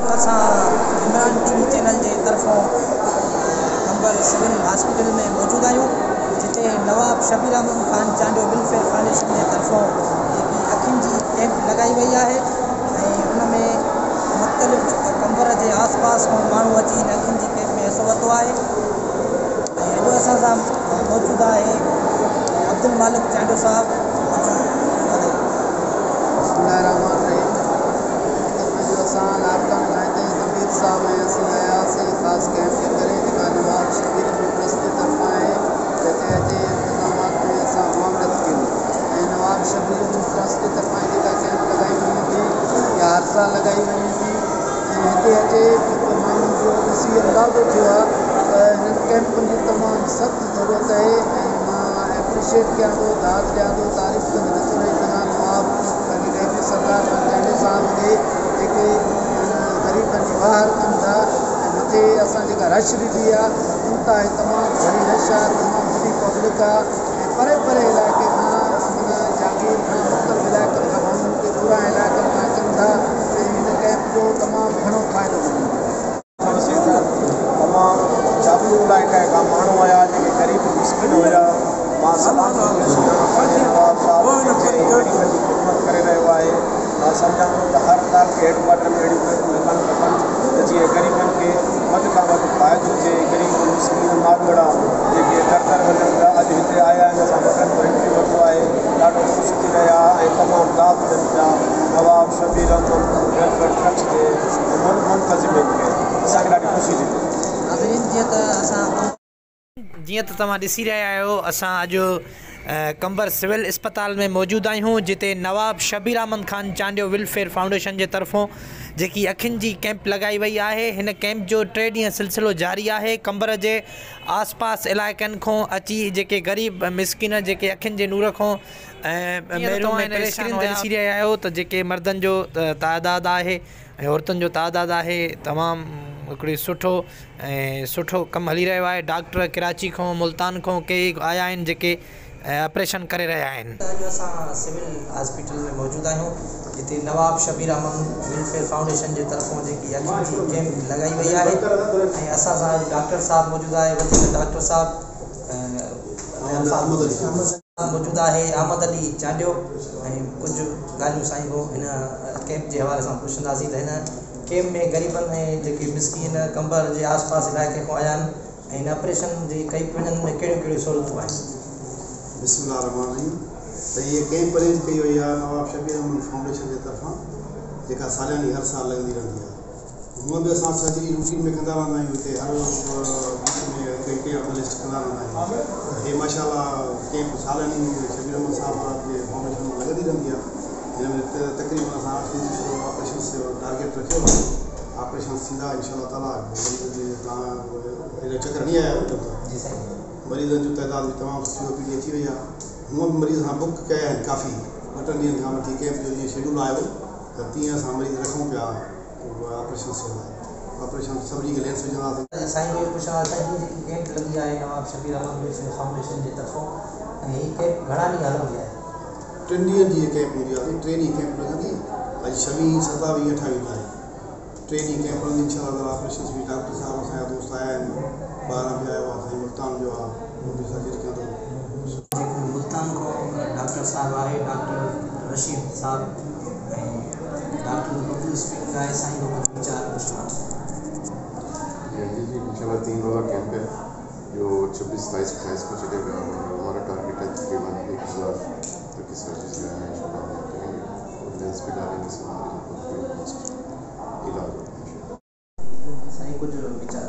असां Imran TV channel जे तरफ़ों कंबर civil hospital में मौजूद आहियूं, जिते नवाब शबीर अहमद ख़ान चांडियो वेलफेयर फाउंडेशन जे तरफ़ों जेकी अखियुनि जी कैंप लॻाई वई आहे ऐं उन में मुख़्तलिफ़ कंबर जे आसपास खां माण्हू अची हिन अखियुनि जी कैंप में हिसो वरितो आहे। ऐं अॼु असां सां मौजूदु आहे अब्दुल मालिक चांडियो साहब। साहब ऐं असीं आयासीं ख़ासि कैंप जे करे जेका नवाब शबीर ट्रस्ट जे तरफ़ां आहे, जिते अचे इंतज़ामात में असां मामलत कयूं। ऐं नवाब शबीर ट्रस्ट जे तरफ़ां जेका कैंप लॻाई वञे थी या हर साल लॻाई वञे थी, ऐं हिते अचे माण्हुनि जो ॾिसी अंदाज़ो थियो आहे त हिननि कैंपनि जी तमामु सख़्तु ज़रूरत आहे। ऐं मां एप्रिशिएट कयां थो, दाद ॾियां थो, तारीफ़ कंदो रही सघां नवाब सरदार चांडियो साहब खे, जेके ग़रीबनि जी वाहर कनि था। ऐं मथे असां जेका रश ॾिठी आहे उनता तमामु घणी रश आहे, तमामु वॾी पब्लिक आहे ऐं परे परे इलाइक़े खां माना जागीर खां मुख़्तलिफ़ इलाइक़नि खां माण्हुनि खे पूरा इलाइक़नि खां अचनि था ऐं हिन कैंप जो तमामु घणो फ़ाइदो मिलंदो। तमामु जागीर इलाइक़े खां माण्हू आया जेके ग़रीब मिस्किन हुया। मां सलाम नवाब साहब ग़रीबनि जी ख़िदमत करे रहियो आहे। मां सम्झां थो त हर साल के हेडक्वाटर में अहिड़ियूं कैंपूं लॻणु खपनि त जीअं ग़रीबनि खे वधि खां वधि फ़ाइदो हुजे। ग़रीब मिस्किन मालवड़ा जेके दर दर वञनि था, अॼु हिते आया आहिनि, असां वॾनि जो इंटरव्यू वरितो आहे, ॾाढो ख़ुशि थी रहिया ऐं तमामु दाद ॾियनि पिया नवाब शबीर अहमद वेलफेयर ट्रस्ट खे ऐं मुंतज़िमिन खे। असांखे ॾाढी ख़ुशी थी। जीअं त तव्हां ॾिसी रहिया आहियो, असां अॼु कंबर सिविल अस्पताल में मौजूदु आहियूं, जिते नवाब शबीर अहमद ख़ान चांडियो वेलफेयर फाउंडेशन जे तरफ़ों जेकी अखियुनि जी कैंप लॻाई वई आहे। हिन कैंप जो 3 ॾींहं सिलसिलो जारी आहे। कंबर जे आसपास इलाइक़नि खां अची जेके ग़रीब मिस्किन जेके अखियुनि जे नूर खां ॾिसी रहिया आहियो त जेके मर्दनि जो तादाद आहे ऐं औरतुनि जो तादाद आहे, तमामु हिकिड़ी सुठो कमु हली रहियो आहे। डॉक्टर कराची खां मुल्तान खां कई आया आहिनि जेके ऑपरेशन करे रहिया आहिनि। अॼु असां सिविल हॉस्पिटल में मौजूदु आहियूं, जिते नवाब शबीर अहमद वेलफेयर फाउंडेशन जे तरफ़ों जेकी अखियुनि जी कैंप लॻाई वई आहे ऐं असां सां डॉक्टर साहब मौजूदु आहे, वकील डॉक्टर साहब मौजूदु आहे, अहमद अली चांडियो। ऐं कुझु ॻाल्हियूं साईं को हिन कैंप जे हवाले सां पुछंदासीं त हिन कैंप में ग़रीबनि ऐं जेके मिस्किन कंबर जे आसपास इलाइक़े खां आया आहिनि ऐं हिन ऑपरेशन जी कई वञनि में कहिड़ियूं सहूलियतूं आहिनि। बिस्मिल्लाहिर्रहमानिर्रहीम। त ये कैंप अरेंज कई वई आहे नवाब शबीर अहमद फाउंडेशन जे तरफ़ां, जेका सालियानी हर साल लॻंदी रहंदी आहे। हूअं बि असां सर्जरी रूटीन में कंदा रहंदा आहियूं, हिते हर वीक में एनालिस्ट कंदा रहंदा आहियूं। हे माशाल्लाह कैंप सालियानी शबीर अहमद साहब जे फाउंडेशन में लॻंदी रहंदी आहे। हिन में तक़रीबन असां 8 ऑपरेशन जो टारगेट रखियो आहे। ऑपरेशन थींदा इंशाअल्लाह ताला। तव्हां चक्कर नहीं आया मरीज़नि जो तइदाद बि तमामु सुठी ओपीडी अची वई आहे। हूअं बि मरीज़ असां बुक कया आहिनि काफ़ी 2 ॾींहंनि खां वठी। कैंप जो जीअं शेड्यूल आयो त तीअं असां मरीज़ रखूं पिया ऑपरेशन से ऑपरेशन सभिनी खे लेंस विझंदासीं। साईं खे पुछंदासीं जेकी कैंप लॻी आहे नवाब शबीर अहमद वेलफेयर फाउंडेशन जे तरफ़ों, ऐं हीअ कैंप घणा ॾींहं हलंदी आहे? 3 ॾींहंनि जी कैंप हूंदी आहे। 3 ॾींहं कैंप लॻंदी। अॼु 26, 27, 28 तारीख़ 3 ॾींहं कैंप हलंदी इंशाअल्लाह। ऑपरेशन बि डॉक्टर साहब असांजा दोस्त आया आहिनि, 12 बि आयो आहे, साईं मुल्तान जो आहे, उहो बि सर्जरी कंदो। मुल्तान खां डॉक्टर साहब आहे, डॉक्टर रशीद साहब ऐं डॉक्टर बबलू स्पीकिंग आहे। साईं को कुछ विचार पूछना जी इंशाल्लाह 3 रोज़ा कैंप है जो 26, 27, 28 को चलेगा। हमारा टारगेट है तकरीबन 1000 तक की सर्जरीज में है इंशाल्लाह हम करेंगे और लेंस भी डालेंगे सब मरीजों को इलाज होगा। साईं कुछ विचार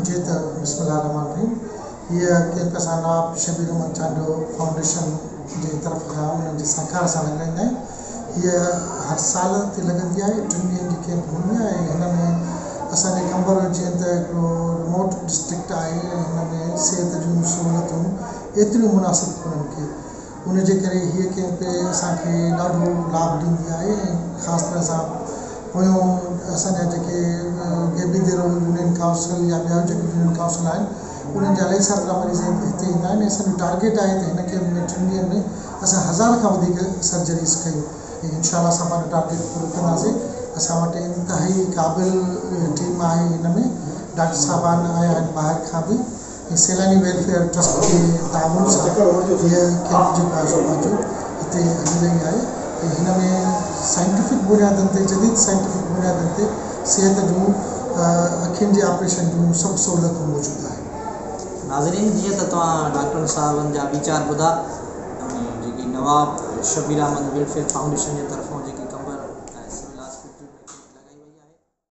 जी त बिस्मिल्लाहिर्रहमानिर्रहीम। ये कैंप असां नवाब शबीर अहमद चांडियो फाउंडेशन जी तरफ़ खां उन्हनि जे सहकार सां लॻाईंदा आहियूं। हीअ हर साल ते लॻंदी आहे। 3 ॾींहंनि जी कैंप हूंदी आहे। हिन में असांजे कंबर जीअं त हिकिड़ो रिमोट डिस्ट्रिक्ट आहे, हिन में सिहत जूं सहूलियतूं एतिरियूं मुनासिबु कोन्हनि खे, उनजे करे हीअ कैंप असांखे ॾाढो लाभ ॾींदी आहे। ऐं ख़ासि तरह सां हुयूं असांजा जेके गेबीदेरो यूनियन काउंसिल या ॿिया जेके यूनियन काउंसिल आहिनि, उन्हनि जा इलाही सारा मरीज़ हिते ईंदा आहिनि। असांजो टारगेट आहे त हिन कैंप में 3 ॾींहंनि में असां 1000 खां वधीक सर्जरीज़ कयूं ऐं इंशाअल्लाह असां पंहिंजो टारगेट पूरो कंदासीं। असां वटि इंतिहाई क़ाबिल टीम आहे। हिन में डॉक्टर साहबान आया आहिनि ॿाहिरि खां बि। सैलानी वेलफेयर ट्रस्ट के ताउन सां हीअ कैंप जेको आहे जो हिते हली रही आहे। हिन में साइंटिफिक बुनियादनि ते जदीद साइंटिफिक बुनियादनि ते सिहत जूं अखियुनि जे ऑपरेशन जूं सभु सहूलियतूं मौजूदु आहिनि। नाज़रीन, जीअं त तव्हां डॉक्टर साहबनि जा वीचार ॿुधा जेकी नवाब शबीर अहमद वेलफेयर फाउंडेशन जे तरफ़